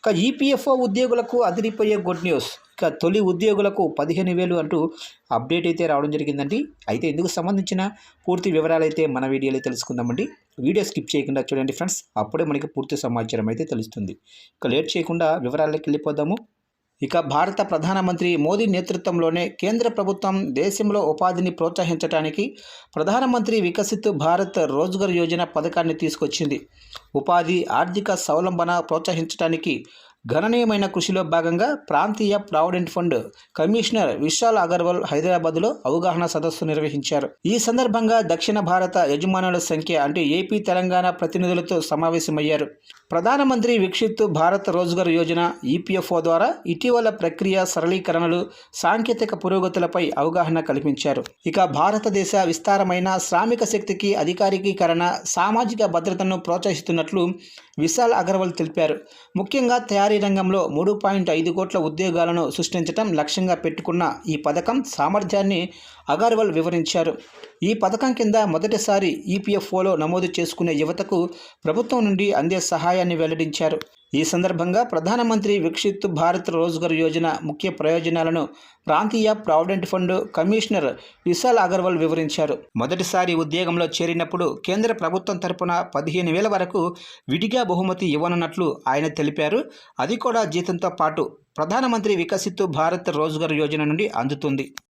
ఇక ఈపీఎఫ్ఓ ఉద్యోగులకు అదిరిపోయే గుడ్ న్యూస్. ఇక తొలి ఉద్యోగులకు 15,000 అంటూ అప్డేట్ అయితే రావడం జరిగిందండి. అయితే ఇందుకు సంబంధించిన పూర్తి వివరాలు అయితే మన వీడియోలో తెలుసుకుందామండి. వీడియో స్కిప్ చేయకుండా చూడండి ఫ్రెండ్స్, అప్పుడే మనకి పూర్తి సమాచారం అయితే తెలుస్తుంది. ఇక లేట్ చేయకుండా వివరాల్లోకి వెళ్ళిపోదాము. ఇక భారత ప్రధానమంత్రి మోదీ నేతృత్వంలోనే కేంద్ర ప్రభుత్వం దేశంలో ఉపాధిని ప్రోత్సహించడానికి ప్రధానమంత్రి వికసిత్ భారత్ రోజ్గర్ యోజన పథకాన్ని తీసుకొచ్చింది. ఉపాధి, ఆర్థిక స్వావలంబన ప్రోత్సహించడానికి గణనీయమైన కృషిలో భాగంగా ప్రాంతీయ provident fund commissioner Vishal Agarwal హైదరాబాద్లో అవగాహన సదస్సు నిర్వహించారు. ఈ సందర్భంగా దక్షిణ భారత యజమానుల సంఖ్య అంటే ఏపీ, తెలంగాణ ప్రతినిధులతో సమావేశమయ్యారు. ప్రధానమంత్రి వికసిత్ భారత్ రోజ్గర్ యోజన ఈపీఎఫ్ఓ ద్వారా ఇటీవల ప్రక్రియ సరళీకరణలు, సాంకేతిక పురోగతులపై అవగాహన కల్పించారు. ఇక భారతదేశ విస్తారమైన శ్రామిక శక్తికి అధికారికీకరణ, సామాజిక భద్రతను ప్రోత్సహిస్తున్నట్లు విశాల్ అగర్వాల్ తెలిపారు. ముఖ్యంగా తయారీ రంగంలో 3.5 కోట్ల ఉద్యోగాలను సృష్టించడం లక్ష్యంగా పెట్టుకున్న ఈ పథకం సామర్థ్యాన్ని అగర్వాల్ వివరించారు. ఈ పథకం కింద మొదటిసారి ఈపీఎఫ్ఓలో నమోదు చేసుకునే యువతకు ప్రభుత్వం నుండి అందే సహాయాన్ని వెల్లడించారు. ఈ సందర్భంగా ప్రధానమంత్రి వికసిత్ భారత్ రోజ్గర్ యోజన ముఖ్య ప్రయోజనాలను ప్రాంతీయ provident fund commissioner Vishal Agarwal వివరించారు. మొదటిసారి ఉద్యోగంలో చేరినప్పుడు కేంద్ర ప్రభుత్వం తరపున 15,000 వరకు విడిగా బహుమతి ఇవ్వనున్నట్లు ఆయన తెలిపారు. అది కూడా జీతంతో పాటు ప్రధానమంత్రి వికసిత్ భారత్ రోజ్గర్ యోజన నుండి అందుతుంది.